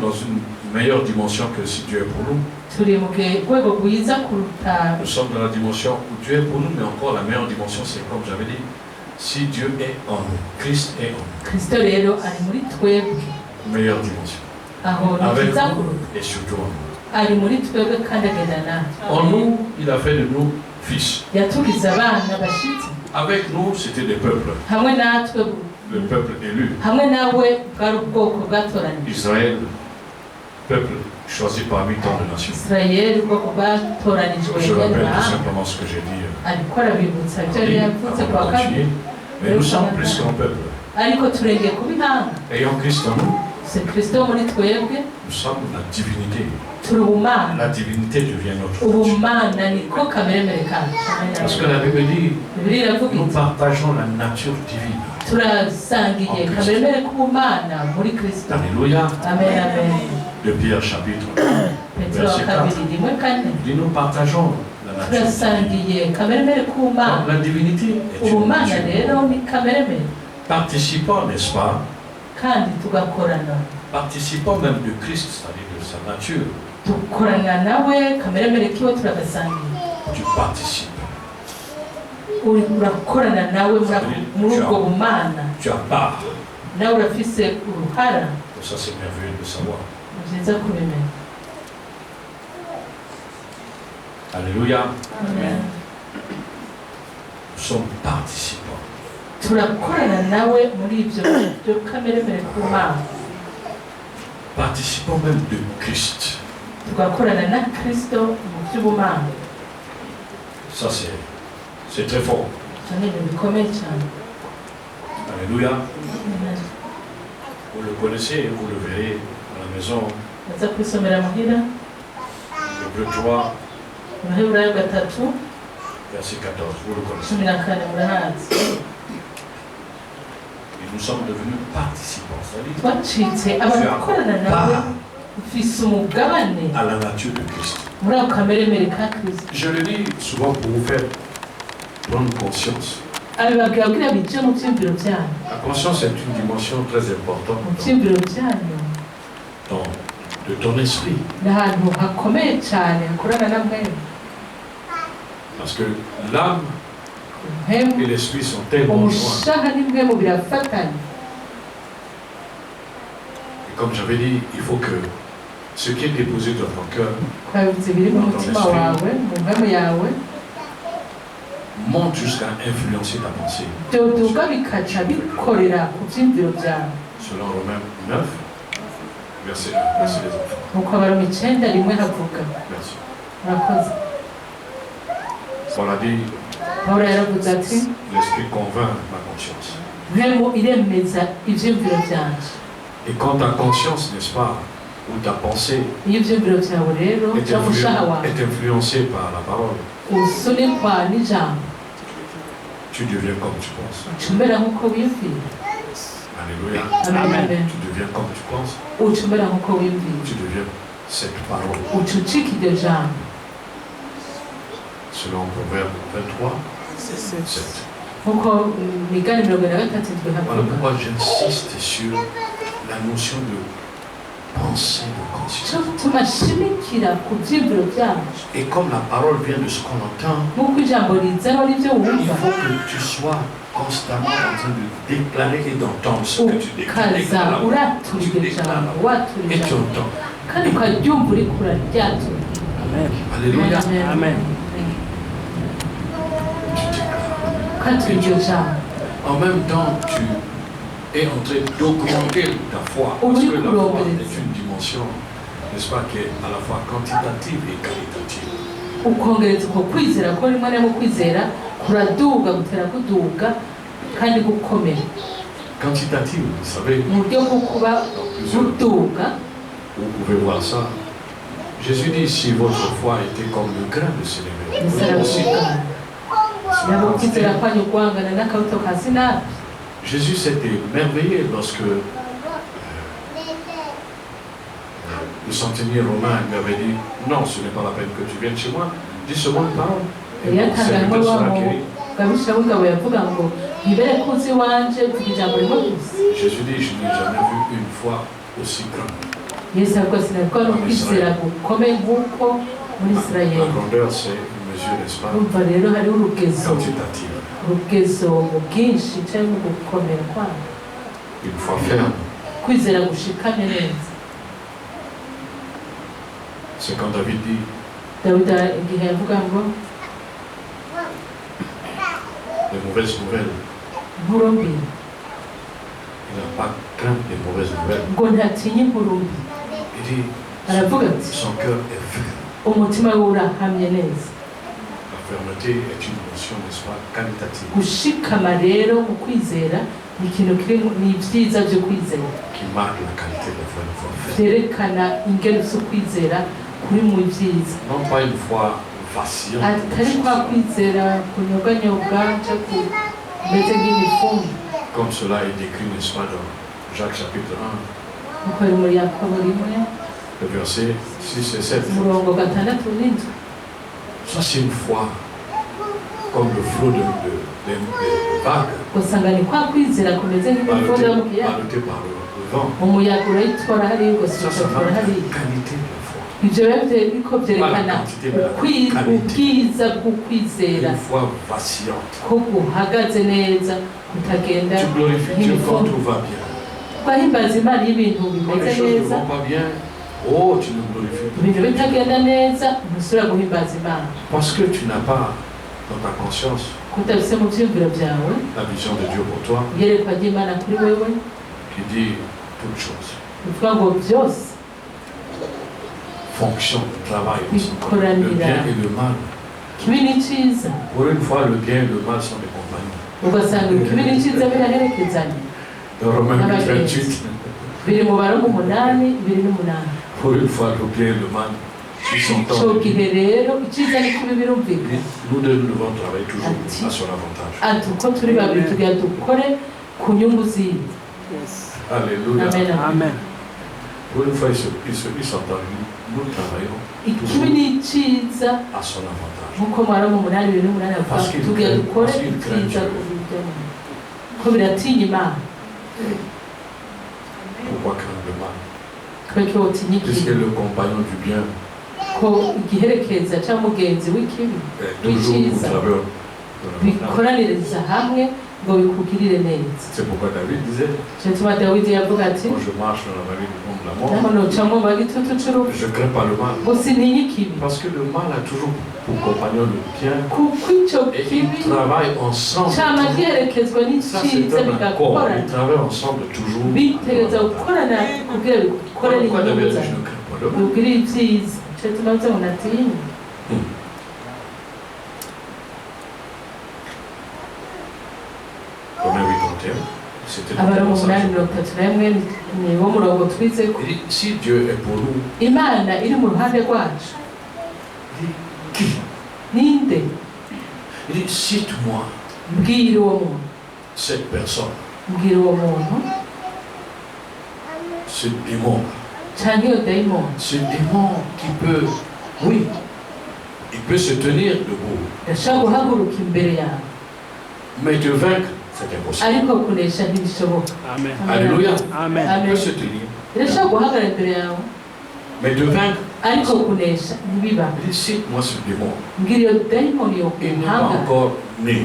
dans une meilleure dimension que si Dieu est pour nous. Nous sommes dans la dimension où Dieu est pour nous, mais encore la meilleure dimension, c'est comme j'avais dit, si Dieu est en nous, Christ est en nous. Meilleure dimension. Avec nous et surtout en nous. En nous, il a fait de nous fils. Avec nous, c'était des peuples. Le peuple élu. Israël, peuple choisi parmi tant de nations. Je rappelle tout simplement ce que j'ai dit. Mais nous sommes plus qu'un peuple. Ayant Christ en nous, nous sommes la divinité. La divinité devient notre nature. Parce que la Bible dit, nous partageons la nature divine. Alléluia. De Pierre chapitre 1, verset 4. Il dit, nous partageons la nature. Donc la divinité est une nature. Participant, n'est-ce pas? Participant même de Christ, c'est-à-dire de sa nature. Tu participes. Tu as part. Ça c'est merveilleux de savoir. Alléluia. Amen. Nous sommes participants. Participants même de Christ. Ça c'est très fort. Alléluia. Vous le connaissez, vous le verrez à la maison. Hébreux 3, verset 14, vous le connaissez. Et nous sommes devenus participants. C'est-à-dire, tu as part à la nature de Christ. Je le dis souvent pour vous faire prendre conscience. La conscience est une dimension très importante de ton esprit. Parce que l'âme et l'esprit sont tellement joints. Et comme j'avais dit, il faut que ce qui est déposé dans ton cœur, dans ton esprit, monte jusqu'à influencer ta pensée. Selon Romains 9, verset 1. Merci les enfants. Merci. Paul a dit, l'esprit convainc ma conscience. Et quand ta conscience, n'est-ce pas, ou ta pensée est influencée par la parole, tu deviens comme tu penses. Alléluia. Amen. Tu deviens comme tu penses. Tu deviens cette parole. Selon Proverbe 23, 7. Voilà pourquoi j'insiste sur la notion de pensée de conscience. Et comme la parole vient de ce qu'on entend, il faut que tu sois constamment en train de déclarer et d'entendre ce que tu déclares. Tu déclares et tu entends. Alléluia. Amen. En même temps, tu es en train d'augmenter ta foi. Parce que la foi est une dimension, n'est-ce pas, qui est à la fois quantitative et qualitative. Quantitative, vous savez, vous pouvez voir ça. Jésus dit, si votre foi était comme le grain de sénévé, vous aussi. Jésus s'était émerveillé lorsque le centenier romain lui avait dit, non, ce n'est pas la peine que tu viennes chez moi, dis seulement une parole. Et mon serviteur sera guéri. Jésus dit, je n'ai jamais vu une foi aussi grande. Yesu akwasinakuwa no kwizera gukomeye nk'uko muri Israeli. La grandeur, c'est une mesure, n'est-ce pas? Umva rero hari urugezo Quantitative. mu bwinshi cyangwa mu gukomera kwayo. Une foi ferme. Kwizera gushikamye neza. C'est quand David dit Dawidi igihe yavuga ngo les mauvaises nouvelles. Inkuru mbi. Il n'a pas crainte des mauvaises nouvelles. Ngo ntatinya inkuru mbi. Il dit aravuga ati son cœur est ferme. Umutima we urahamye neza. La fermeté est une notion, n'est-ce pas, qualitative. Gushikama rero mu kwizera ni ikintu kiri ni ibyiza byo kwizera. Qui marque la qualité de la foi, une foi ferme. Byerekana ingero zo kwizera kuri mu byiza. Non pas une foi vacillante. Atari kwa kwizera kunyoganyobwa cyangwa kumeze nk'imifumu. Comme cela est décrit, n'est-ce pas, dans Jacques chapitre 1. Uko muri Yakobo 1. Le verset 6 et 7. Murongo 6 n'indwi. Ça, c'est une foi comme le flot de vagues. Usanga ni kwa kwizera kumeze nk'imifumu mu kiyaga. Ballotté par le vent. Umuyaga urayitwara hariya ugasukura hariya. Qualité de la foi. Ibyo rero niko byerekana ubwiza bw'ukwizera. Une foi vacillante. Ko guhagaze neza kutagenda. Tu glorifies Dieu quand tout va bien. Twahimbaza Imana y'ibintu bimeze neza. Quand les choses ne vont pas bien, oh, tu ne glorifies pas. Ibintu bitagenda neza ntusubira guhimbaza Imana. Parce que tu n'as pas dans ta conscience Kutabise mu byumviro byawe. La vision de Dieu pour toi. Yerekwa ry'Imana kuri wewe. Qui dit toutes choses. Uvuga ngo byose. Fonction, travail, le bien et le mal. Kibi ni cyiza. Pour une fois, le bien et le mal sont des compagnons. Ugasanga kibi ni cyiza biraherekezanya. Dans Romains 28. Biri mu Baroma 8:8. Pour une fois, le bien et le mal, ils sont en Cyo gihe rero icyiza ni kibi birumvikana. Nous devons travailler toujours à son avantage. Ati uko turi babiri tugira dukore ku nyungu ziwe. Alléluia. Amen. Pour une fois, ils s'entendent. Nous travaillons ikibi ni cyiza à son avantage. Nkuko Baroma 8:8 avuga tugira dukore icyiza ko biratinya Imana. Pourquoi craindre le mal? Puisque le compagnon du bien ko igiherekeza cyangwa mugenzi w'ikibi w'icyiza bikoraniriza hamwe ngo bikugirire neza. C'est pourquoi David disait Dawidi yavuga ati quand je marche dans la vallée du nom de la mort, je ne crains pas le mal. Parce que le mal a toujours pour compagnon le bien. Et ils travaillent ensemble. Ça, c'est un accord. Ils travaillent ensemble toujours. Pourquoi David dit je ne crains pas le mal? Romains 8:31. C'était si Dieu est pour nous, il dit cite-moi cette personne, ce démon, qui peut, oui, il peut se tenir debout, mais te vaincre, c'est impossible. Amen. Alléluia. Amen. Il peut se tenir. Mais de vaincre, il cite-moi ce démon. Il n'est pas encore né.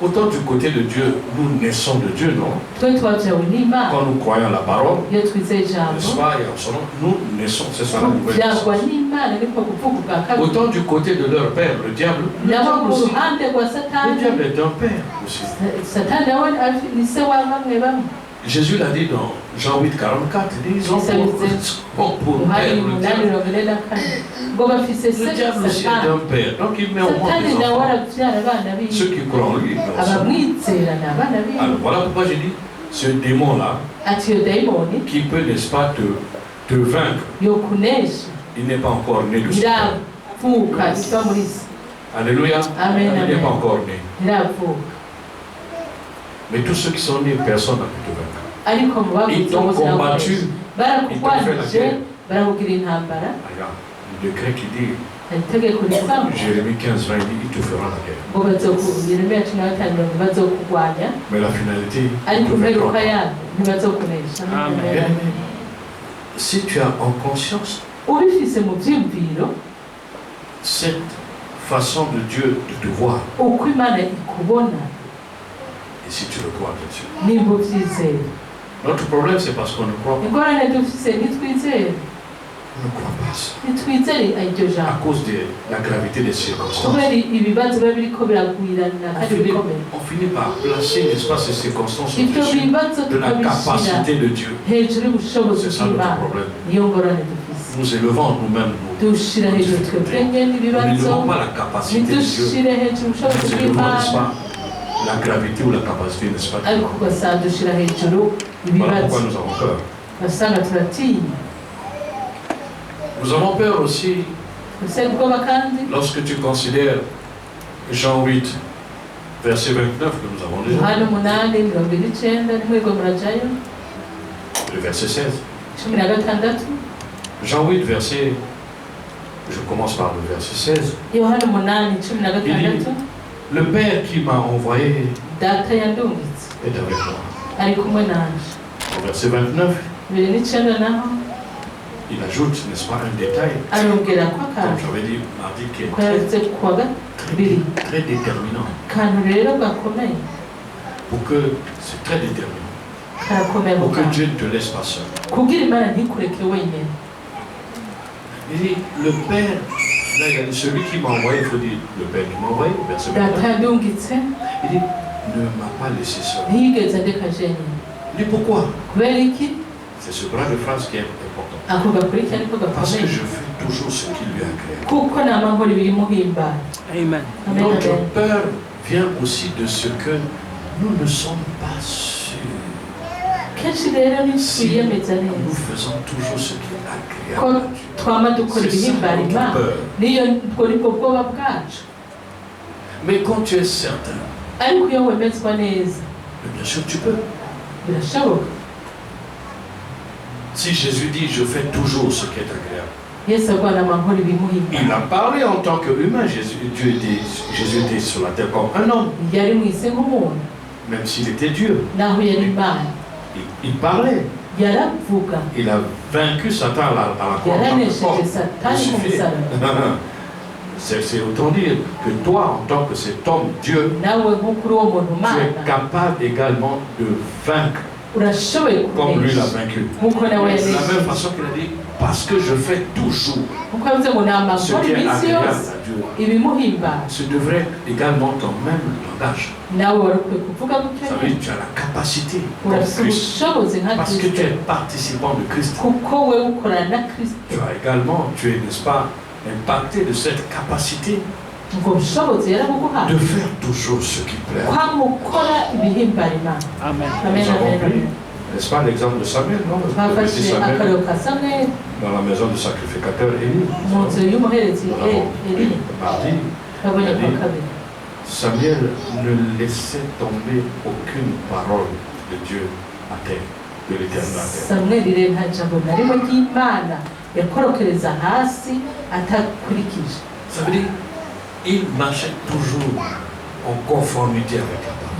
Autant du côté de Dieu, nous naissons de Dieu, non? Quand nous croyons la parole, n'est-ce pas, et en son nom, nous naissons, c'est ça la nouvelle naissance. Autant du côté de leur père, le diable, le diable est un père aussi. Jésus l'a dit dans Jean 8:44, ils ont pour père le diable. Le diable aussi est un père, donc il met au monde des enfants. Ceux qui croient en lui, alors voilà pourquoi j'ai dit, ce démon-là, qui peut, n'est-ce pas, te vaincre, il n'est pas encore né de ce père. Alléluia. Il n'est pas encore né. Mais tous ceux qui sont nés, personne n'a pu te vaincre. Ils t'ont combattu. Ils t'ont fait la guerre. Regarde, le décret qui dit Jérémie 15, 20 dit, il te fera la guerre. Mais la finalité, il te vaincra. Amen. Si tu as en conscience cette façon de Dieu de te voir, et si tu le crois, bien sûr. Notre problème, c'est parce qu'on ne croit pas. On ne croit pas ça. À cause de la gravité des circonstances. On finit par placer, n'est-ce pas, ces circonstances au-dessus de la capacité de Dieu. C'est ça notre problème. Nous élevons nous-mêmes nous n'élevons pas la capacité de Dieu. Nous élevons, n'est-ce pas, la gravité ou la capacité, n'est-ce pas? Voilà pourquoi nous avons peur. Nous avons peur aussi lorsque tu considères Jean 8, verset 29 que nous avons déjà. Le verset 16. Jean 8, verset, je commence par le verset 16. Il dit, le Père qui m'a envoyé est avec moi. Au verset 29, il ajoute, n'est-ce pas, un détail, comme j'avais dit mardi, qui est très déterminant. Pour que, c'est très déterminant. Pour que Dieu ne te laisse pas seul. Il dit, le Père, là il a dit, celui qui m'a envoyé, il faut dire, le Père qui m'a envoyé, verset 29. Il dit, ne m'a pas laissé seul. Il dit, pourquoi? C'est ce bras de phrase qui est important. Parce que je fais toujours ce qui lui agrée. Amen. Notre peur vient aussi de ce que nous ne sommes pas sûrs. Si nous faisons toujours ce qui est agréable à Dieu, c'est ça notre peur. Mais quand tu es certain, bien sûr tu peux. Si Jésus dit, je fais toujours ce qui est agréable. Il a parlé en tant qu'humain. Jésus était sur la terre comme un homme. Même s'il était Dieu. Il parlait. Il a vaincu Satan à la croix. C'est autant dire que toi, en tant que cet homme Dieu, tu es capable également de vaincre comme lui l'a vaincu. De la même façon qu'il a dit, parce que je fais toujours ce qui est agréable à Dieu. Ce devrait être également ton même langage. Ça veut dire que tu as la capacité comme Christ. Parce que tu es participant de Christ. Tu as également, tu es, n'est-ce pas, impacté de cette capacité de faire toujours ce qui plaît. Amen. Nous avons pris, n'est-ce pas, l'exemple de Samuel, non? Samuel, dans la maison du sacrificateur Élie. Mardi, Samuel ne laissait tomber aucune parole de Dieu à terre, de l'Éternel à terre. Ça veut dire il marchait toujours en conformité avec la parole.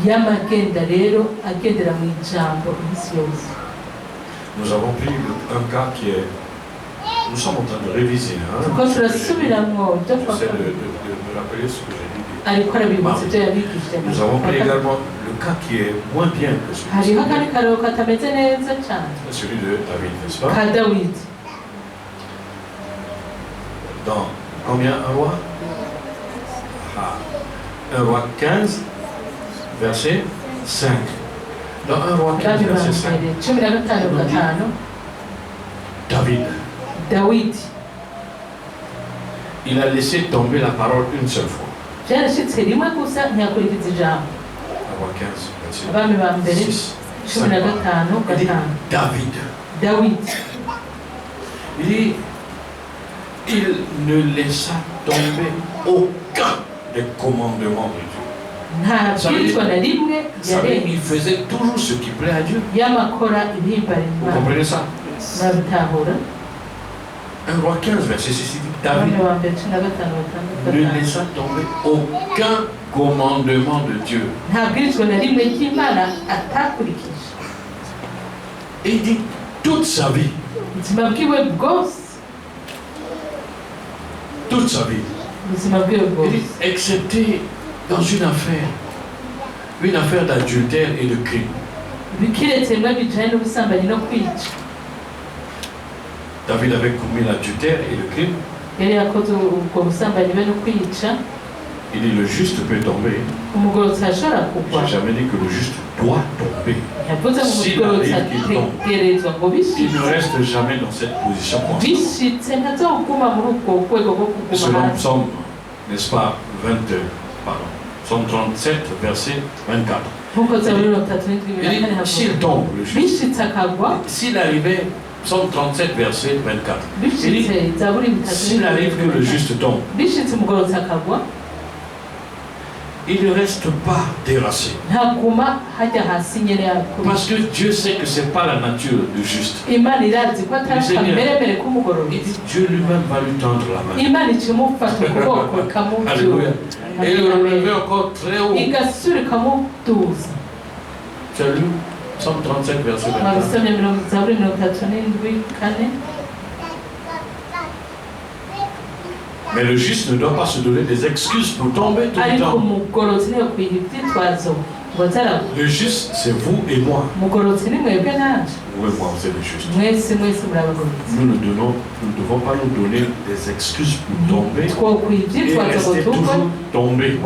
Nous avons pris un cas qui est... Nous sommes en train de réviser. J'essaie de me rappeler ce que j'ai dit. Nous avons pris également le cas qui est moins bien que celui de David, n'est-ce pas? Dans combien? Un roi? Un roi 15, verset 5. Dans un roi 15, verset 5, David, il a laissé tomber la parole une seule fois. Un roi 15, verset 6. David. Il dit, il ne laissa tomber aucun des commandements de Dieu. Ça veut dire, il faisait toujours ce qui plaît à Dieu. Vous comprenez ça? 1 roi 15, verset 6, David ne laissa tomber aucun commandement de Dieu. Et il dit toute sa vie. Toute sa vie. Il dit, excepté dans une affaire d'adultère et de crime. David avait commis l'adultère et le crime. Il dit le juste peut tomber. Je n'ai jamais dit que le juste doit tomber. S'il arrive qu'il tombe, il ne reste jamais dans cette position constante. Selon Psaume, n'est-ce pas, Psaume 37, verset 24. Il dit, s'il tombe, le juste, s'il arrivait, Psaume 37, verset 24. Il dit, s'il arrive que le juste tombe, il ne reste pas terrassé. Parce que Dieu sait que ce n'est pas la nature du juste. Il dit, Dieu lui-même va lui tendre la main. Alléluia. Et il le relevait encore très haut. Tu as lu Psaume 37, verset 24. Mais le juste ne doit pas se donner des excuses pour tomber tout le temps. Le juste, c'est vous et moi. Vous et moi, vous êtes le juste. Nous ne devons pas nous donner des excuses pour tomber et rester toujours tombés.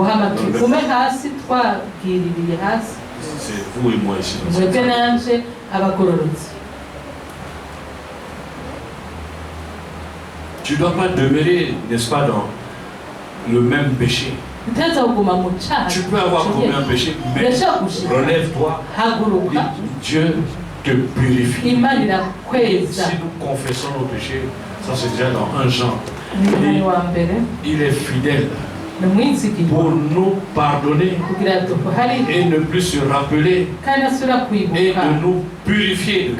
C'est vous et moi ici. Tu ne dois pas demeurer, n'est-ce pas, dans le même péché. Tu peux avoir commis un péché, mais relève-toi. Dieu te purifie. Si nous confessons nos péchés, ça c'est déjà dans 1 Jean. Il est fidèle pour nous pardonner et ne plus se rappeler et de nous purifier.